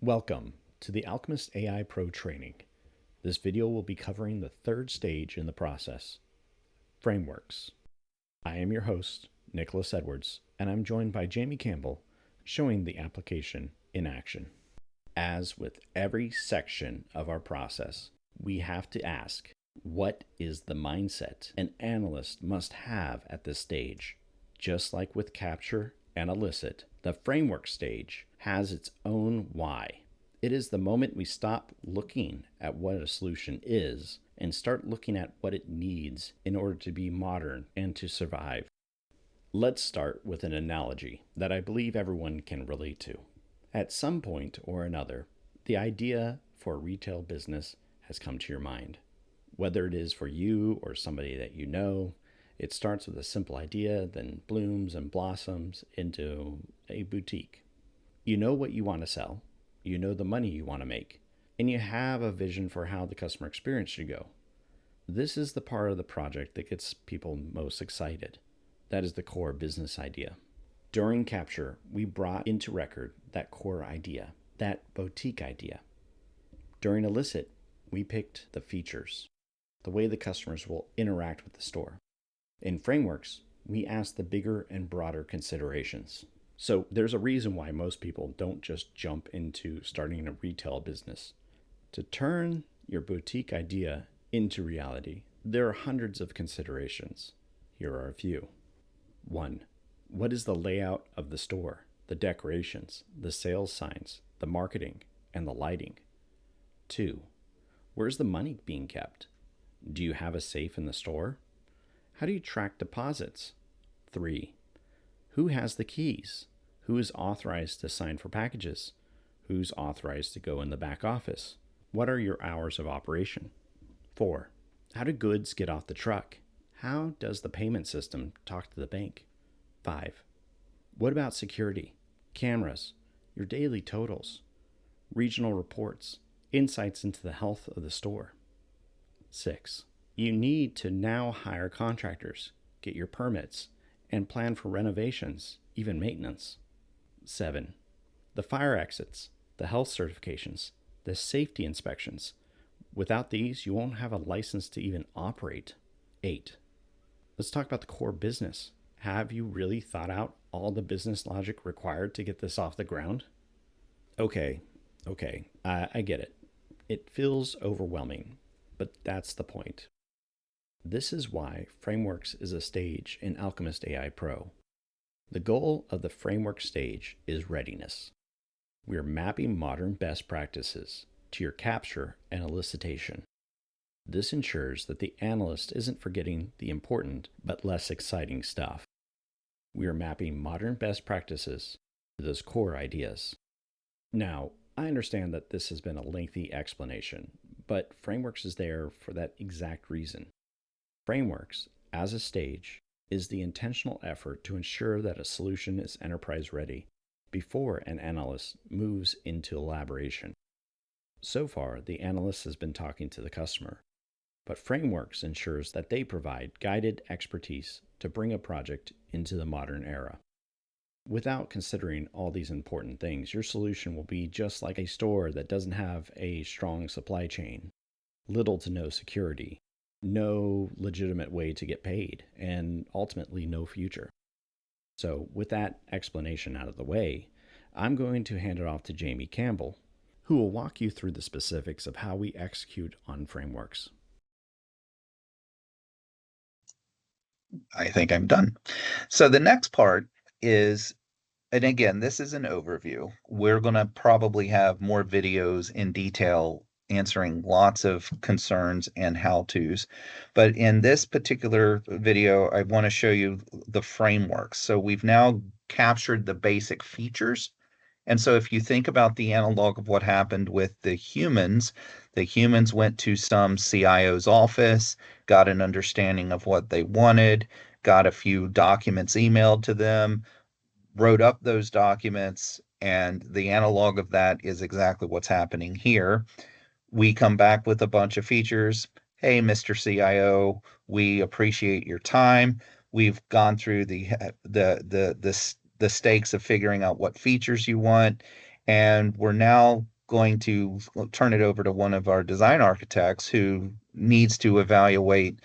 Welcome to the Alchemist AI Pro training. This video will be covering the third stage in the process, frameworks. I am your host, Nicholas Edwards, and I'm joined by Jamie Campbell, showing the application in action. As with every section of our process, we have to ask, what is the mindset an analyst must have at this stage? Just like with capture and elicit, the framework stage has its own why. It is the moment we stop looking at what a solution is and start looking at what it needs in order to be modern and to survive. Let's start with an analogy that I believe everyone can relate to. At some point or another, the idea for a retail business has come to your mind. Whether it is for you or somebody that you know, it starts with a simple idea, then blooms and blossoms into a boutique. You know what you want to sell, you know the money you want to make, and you have a vision for how the customer experience should go. This is the part of the project that gets people most excited. That is the core business idea. During capture, we brought into record that core idea, that boutique idea. During elicit, we picked the features, the way the customers will interact with the store. In frameworks, we ask the bigger and broader considerations. So there's a reason why most people don't just jump into starting a retail business. To turn your boutique idea into reality, there are hundreds of considerations. Here are a few. 1. What is the layout of the store, the decorations, the sales signs, the marketing, and the lighting? 2. Where's the money being kept? Do you have a safe in the store? How do you track deposits? 3. Who has the keys? Who is authorized to sign for packages? Who's authorized to go in the back office? What are your hours of operation? 4. How do goods get off the truck? How does the payment system talk to the bank? 5. What about security, cameras, your daily totals, regional reports, insights into the health of the store? 6. You need to now hire contractors, get your permits, and plan for renovations, even maintenance. 7. The fire exits, the health certifications, the safety inspections. Without these, you won't have a license to even operate. 8. Let's talk about the core business. Have you really thought out all the business logic required to get this off the ground? Okay, I get it. It feels overwhelming, but that's the point. This is why Frameworks is a stage in Alchemist AI Pro. The goal of the framework stage is readiness. We are mapping modern best practices to your capture and elicitation. This ensures that the analyst isn't forgetting the important but less exciting stuff. We are mapping modern best practices to those core ideas. Now, I understand that this has been a lengthy explanation, but Frameworks is there for that exact reason. Frameworks, as a stage, is the intentional effort to ensure that a solution is enterprise ready before an analyst moves into elaboration. So far, the analyst has been talking to the customer, but Frameworks ensures that they provide guided expertise to bring a project into the modern era. Without considering all these important things, your solution will be just like a store that doesn't have a strong supply chain, little to no security, no legitimate way to get paid, and ultimately no future. So with that explanation out of the way, I'm going to hand it off to Jamie Campbell, who will walk you through the specifics of how we execute on frameworks. I think I'm done. So the next part is, and again, this is an overview. We're going to probably have more videos in detail answering lots of concerns and how-tos. But in this particular video, I want to show you the frameworks. So we've now captured the basic features. And so if you think about the analog of what happened with the humans went to some CIO's office, got an understanding of what they wanted, got a few documents emailed to them, wrote up those documents, and the analog of that is exactly what's happening here. We come back with a bunch of features. Hey, Mr. CIO, we appreciate your time. We've gone through the stakes of figuring out what features you want, And we're now going to turn it over to one of our design architects who needs to evaluate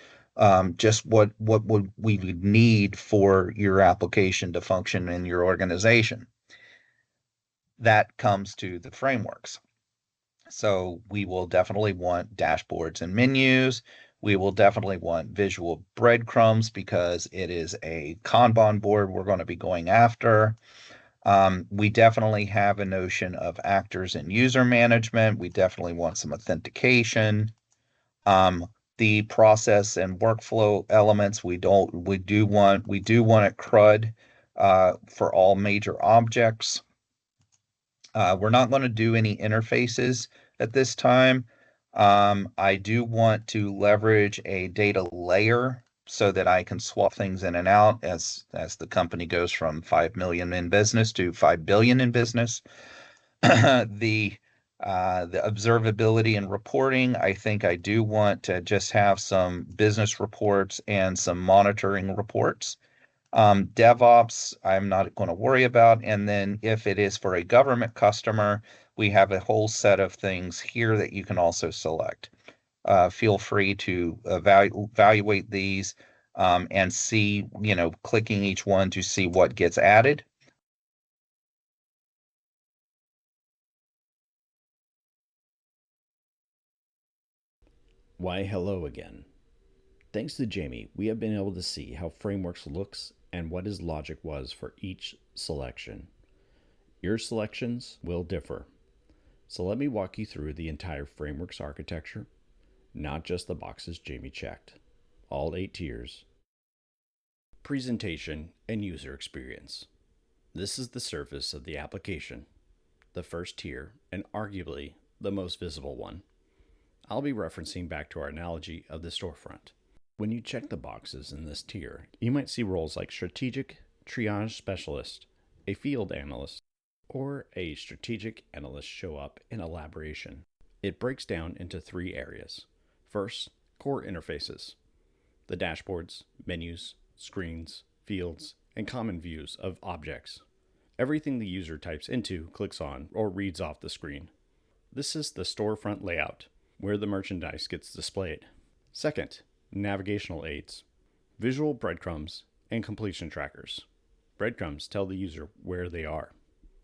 just what would we would need for your application to function in your organization. That comes to the frameworks. So we will definitely want dashboards and menus. We will definitely want visual breadcrumbs because it is a Kanban board we're going to be going after. We definitely have a notion of actors and user management. We definitely want some authentication. Um, the process and workflow elements, we do want it CRUD for all major objects. We're not going to do any interfaces at this time. I do want to leverage a data layer so that I can swap things in and out as the company goes from 5 million in business to 5 billion in business. the the observability and reporting, I think I do want to just have some business reports and some monitoring reports. DevOps, I'm not going to worry about. And then if it is for a government customer, we have a whole set of things here that you can also select. Feel free to evaluate these and see, clicking each one to see what gets added. Why, hello again. Thanks to Jamie, we have been able to see how Frameworks looks and what his logic was for each selection. Your selections will differ. So let me walk you through the entire Frameworks architecture, not just the boxes Jamie checked. All 8 tiers. Presentation and user experience. This is the surface of the application, the first tier, and arguably the most visible one. I'll be referencing back to our analogy of the storefront. When you check the boxes in this tier, you might see roles like strategic triage specialist, a field analyst, or a strategic analyst show up in Elaboration. It breaks down into 3 areas. First, core interfaces, the dashboards, menus, screens, fields, and common views of objects. Everything the user types into, clicks on, or reads off the screen. This is the storefront layout, where the merchandise gets displayed. Second, navigational aids, visual breadcrumbs, and completion trackers. Breadcrumbs tell the user where they are.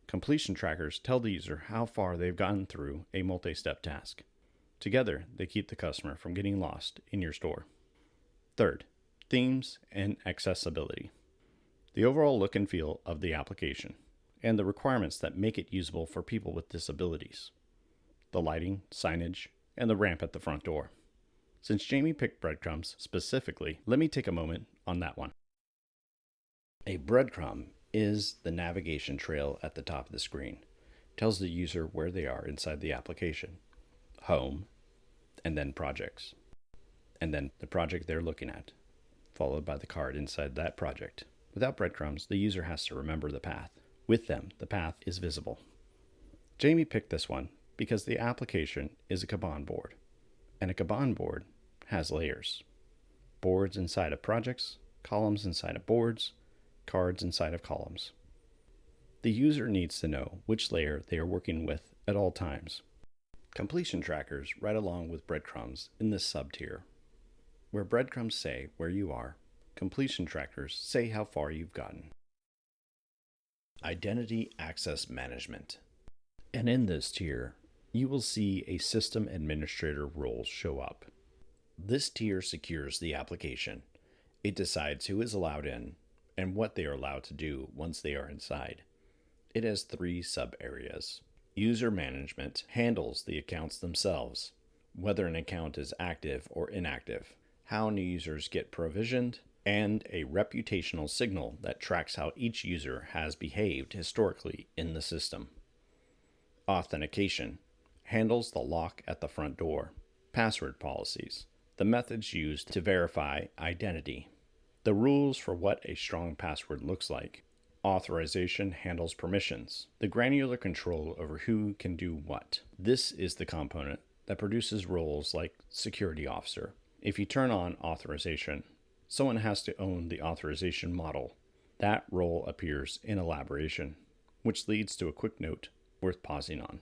Completion trackers tell the user how far they've gotten through a multi-step task. Together, they keep the customer from getting lost in your store. Third, themes and accessibility. The overall look and feel of the application, and the requirements that make it usable for people with disabilities. The lighting, signage, and the ramp at the front door. Since Jamie picked breadcrumbs specifically, let me take a moment on that one. A breadcrumb is the navigation trail at the top of the screen. It tells the user where they are inside the application. Home, and then projects. And then the project they're looking at, followed by the card inside that project. Without breadcrumbs, the user has to remember the path. With them, the path is visible. Jamie picked this one because the application is a Kanban board, and a Kanban board has layers. Boards inside of projects, columns inside of boards, cards inside of columns. The user needs to know which layer they are working with at all times. Completion trackers right along with breadcrumbs in this sub-tier. Where breadcrumbs say where you are, completion trackers say how far you've gotten. Identity access management. And in this tier, you will see a system administrator role show up. This tier secures the application. It decides who is allowed in and what they are allowed to do once they are inside. It has 3 sub-areas. User management handles the accounts themselves, whether an account is active or inactive, how new users get provisioned, and a reputational signal that tracks how each user has behaved historically in the system. Authentication handles the lock at the front door, password policies, the methods used to verify identity, the rules for what a strong password looks like. Authorization handles permissions, the granular control over who can do what. This is the component that produces roles like security officer. If you turn on authorization, someone has to own the authorization model. That role appears in Elaboration, which leads to a quick note worth pausing on.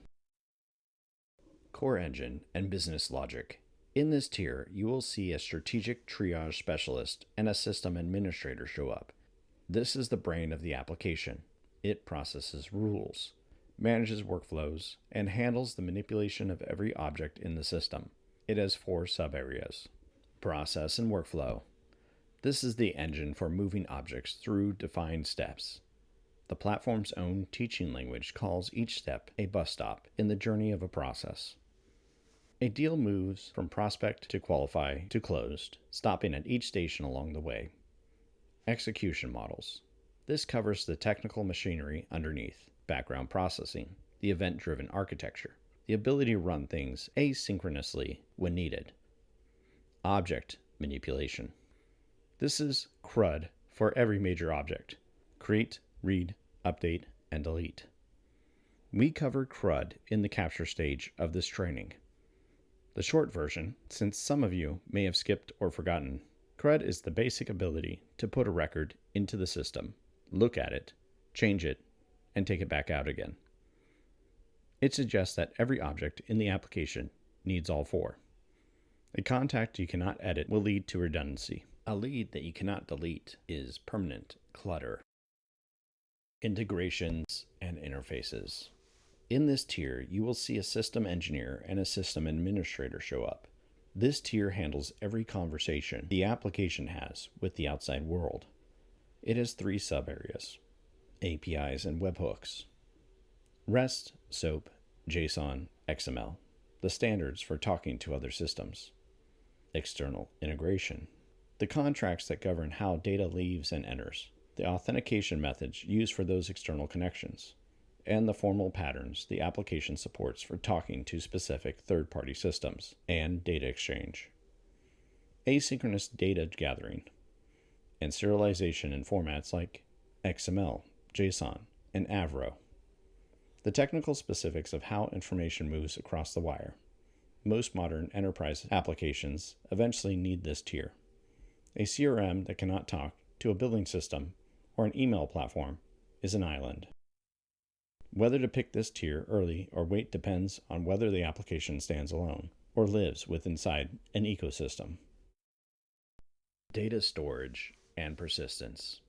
Core Engine and Business Logic. In this tier, you will see a strategic triage specialist and a system administrator show up. This is the brain of the application. It processes rules, manages workflows, and handles the manipulation of every object in the system. It has 4 sub-areas. Process and workflow. This is the engine for moving objects through defined steps. The platform's own teaching language calls each step a bus stop in the journey of a process. A deal moves from prospect to qualify to closed, stopping at each station along the way. Execution models. This covers the technical machinery underneath, background processing, the event-driven architecture, the ability to run things asynchronously when needed. Object manipulation. This is CRUD for every major object. Create, read, update, and delete. We covered CRUD in the capture stage of this training. The short version, since some of you may have skipped or forgotten, CRUD is the basic ability to put a record into the system, look at it, change it, and take it back out again. It suggests that every object in the application needs all 4. A contact you cannot edit will lead to redundancy. A lead that you cannot delete is permanent clutter. Integrations and interfaces. In this tier, you will see a system engineer and a system administrator show up. This tier handles every conversation the application has with the outside world. It has 3 sub-areas: APIs and webhooks. REST, SOAP, JSON, XML, the standards for talking to other systems. External integration, the contracts that govern how data leaves and enters, the authentication methods used for those external connections, and the formal patterns the application supports for talking to specific third-party systems, and data exchange. Asynchronous data gathering, and serialization in formats like XML, JSON, and Avro. The technical specifics of how information moves across the wire. Most modern enterprise applications eventually need this tier. A CRM that cannot talk to a billing system or an email platform is an island. Whether to pick this tier early or wait depends on whether the application stands alone or lives inside an ecosystem. Data storage and persistence.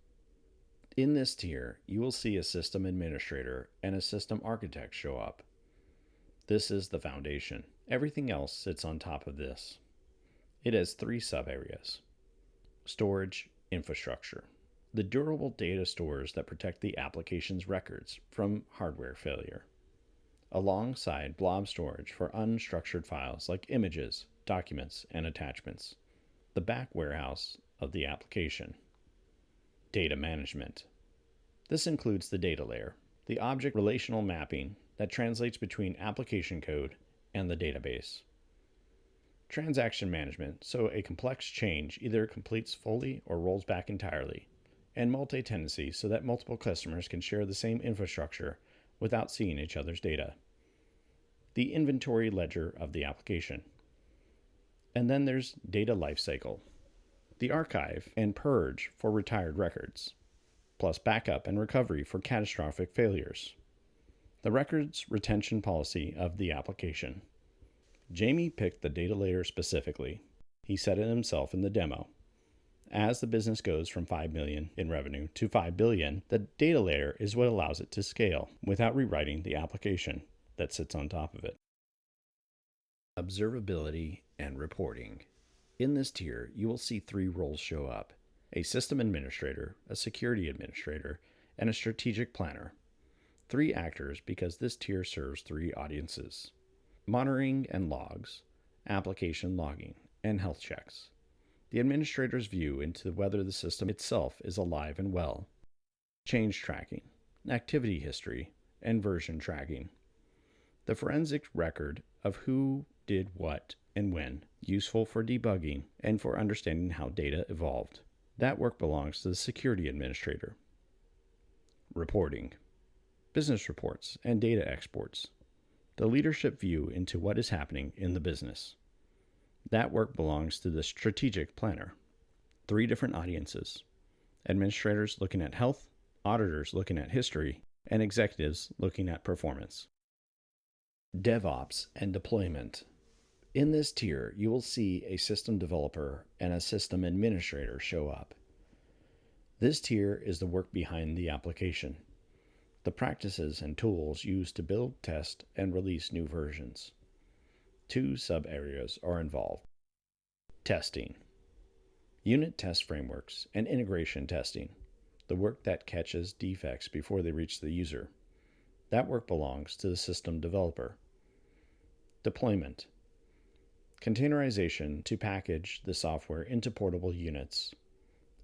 In this tier, you will see a system administrator and a system architect show up. This is the foundation. Everything else sits on top of this. It has 3 sub-areas. Storage infrastructure. The durable data stores that protect the application's records from hardware failure, alongside blob storage for unstructured files like images, documents, and attachments. The back warehouse of the application. Data management. This includes the data layer, the object relational mapping that translates between application code and the database. Transaction management, so a complex change either completes fully or rolls back entirely. And multi-tenancy, so that multiple customers can share the same infrastructure without seeing each other's data. The inventory ledger of the application. And then there's data lifecycle, the archive and purge for retired records, plus backup and recovery for catastrophic failures. The records retention policy of the application. Jamie picked the data layer specifically. He said it himself in the demo. As the business goes from $5 million in revenue to $5 billion, the data layer is what allows it to scale without rewriting the application that sits on top of it. Observability and reporting. In this tier, you will see 3 roles show up: a system administrator, a security administrator, and a strategic planner. 3 actors because this tier serves 3 audiences: monitoring and logs, application logging, and health checks. The administrator's view into whether the system itself is alive and well. Change tracking, activity history, and version tracking. The forensic record of who did what and when, useful for debugging and for understanding how data evolved. That work belongs to the security administrator. Reporting, business reports, and data exports. The leadership view into what is happening in the business. That work belongs to the strategic planner. 3 different audiences: administrators looking at health, auditors looking at history, and executives looking at performance. DevOps and deployment. In this tier, you will see a system developer and a system administrator show up. This tier is the work behind the application, the practices and tools used to build, test, and release new versions. Two sub-areas are involved. Testing. Unit test frameworks and integration testing, the work that catches defects before they reach the user. That work belongs to the system developer. Deployment. Containerization to package the software into portable units,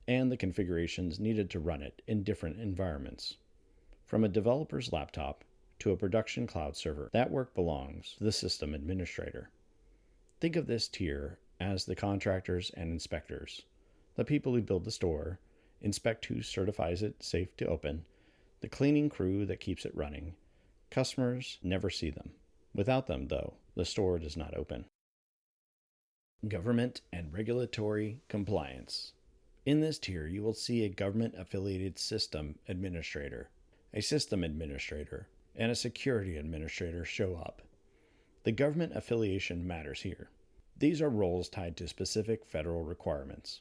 and the configurations needed to run it in different environments. From a developer's laptop to a production cloud server, that work belongs to the system administrator. Think of this tier as the contractors and inspectors, the people who build the store, inspect who certifies it safe to open, the cleaning crew that keeps it running. Customers never see them. Without them, though, the store does not open. Government and regulatory compliance. In this tier, you will see a government-affiliated system administrator, a system administrator, and a security administrator show up. The government affiliation matters here. These are roles tied to specific federal requirements.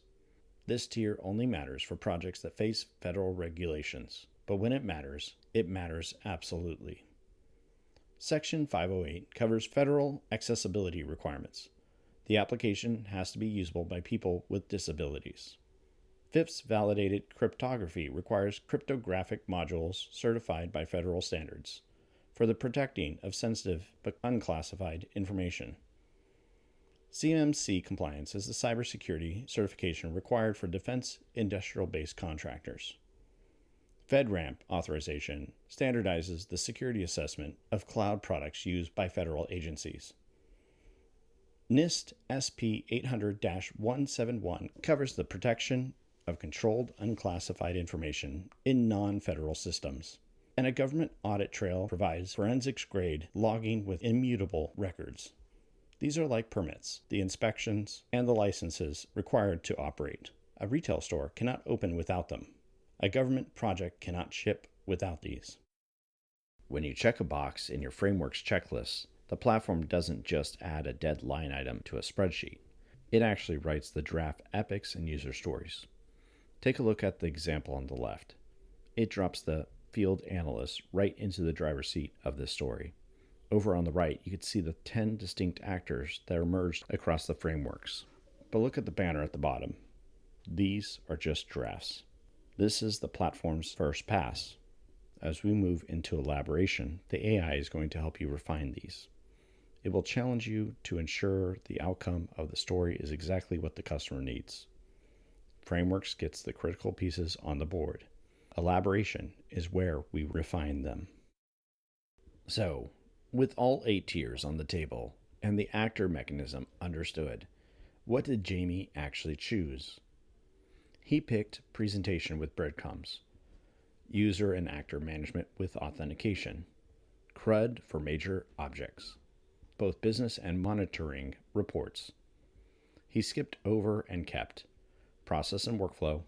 This tier only matters for projects that face federal regulations, but when it matters absolutely. Section 508 covers federal accessibility requirements. The application has to be usable by people with disabilities. FIPS validated cryptography requires cryptographic modules certified by federal standards for the protecting of sensitive but unclassified information. CMMC compliance is the cybersecurity certification required for defense industrial base contractors. FedRAMP authorization standardizes the security assessment of cloud products used by federal agencies. NIST SP 800-171 covers the protection of controlled unclassified information in non-federal systems. And a government audit trail provides forensics-grade logging with immutable records. These are like permits, the inspections, and the licenses required to operate. A retail store cannot open without them. A government project cannot ship without these. When you check a box in your framework's checklist, the platform doesn't just add a dead line item to a spreadsheet. It actually writes the draft epics and user stories. Take a look at the example on the left. It drops the field analyst right into the driver's seat of this story. Over on the right, you can see the 10 distinct actors that are merged across the frameworks. But look at the banner at the bottom. These are just drafts. This is the platform's first pass. As we move into elaboration, the AI is going to help you refine these. It will challenge you to ensure the outcome of the story is exactly what the customer needs. Frameworks gets the critical pieces on the board. Elaboration is where we refine them. So, with all 8 tiers on the table and the actor mechanism understood, what did Jamie actually choose? He picked presentation with breadcrumbs, user and actor management with authentication, CRUD for major objects, both business and monitoring reports. He skipped over and kept process and workflow,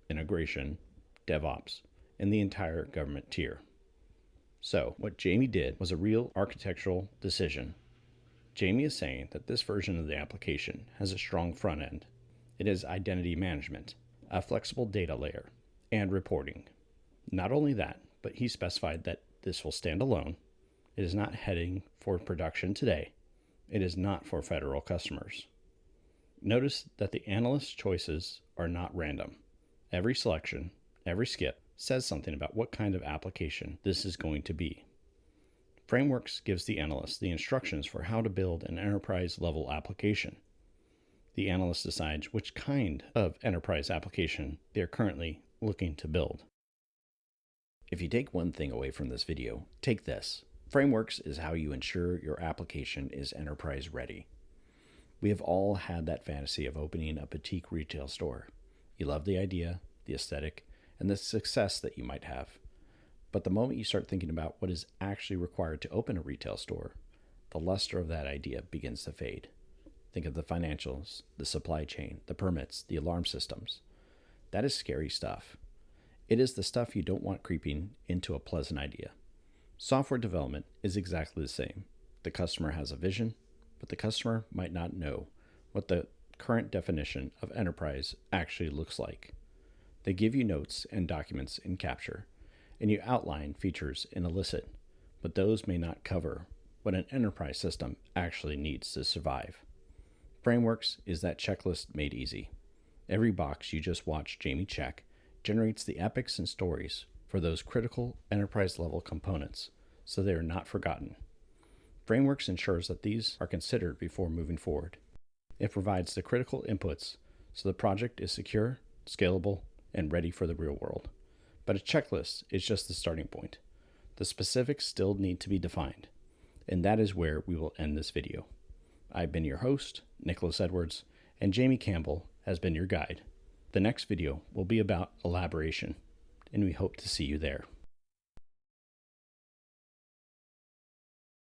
integration, DevOps, and the entire government tier. So, what Jamie did was a real architectural decision. Jamie is saying that this version of the application has a strong front end. It has identity management, a flexible data layer, and reporting. Not only that, but he specified that this will stand alone. It is not heading for production today. It is not for federal customers. Notice that the analyst's choices are not random. Every selection, every skip, says something about what kind of application this is going to be. Frameworks gives the analyst the instructions for how to build an enterprise-level application. The analyst decides which kind of enterprise application they're currently looking to build. If you take one thing away from this video, take this. Frameworks is how you ensure your application is enterprise ready. We have all had that fantasy of opening a boutique retail store. You love the idea, the aesthetic, and the success that you might have. But the moment you start thinking about what is actually required to open a retail store, the luster of that idea begins to fade. Think of the financials, the supply chain, the permits, the alarm systems. That is scary stuff. It is the stuff you don't want creeping into a pleasant idea. Software development is exactly the same. The customer has a vision, but the customer might not know what the current definition of enterprise actually looks like. They give you notes and documents in Capture, and you outline features in Elicit, but those may not cover what an enterprise system actually needs to survive. Frameworks is that checklist made easy. Every box you just watched Jamie check generates the epics and stories for those critical enterprise level components, so they are not forgotten. Frameworks ensures that these are considered before moving forward. It provides the critical inputs so the project is secure, scalable, and ready for the real world. But a checklist is just the starting point. The specifics still need to be defined, and that is where we will end this video. I've been your host, Nicholas Edwards, and Jamie Campbell has been your guide. The next video will be about elaboration, and we hope to see you there.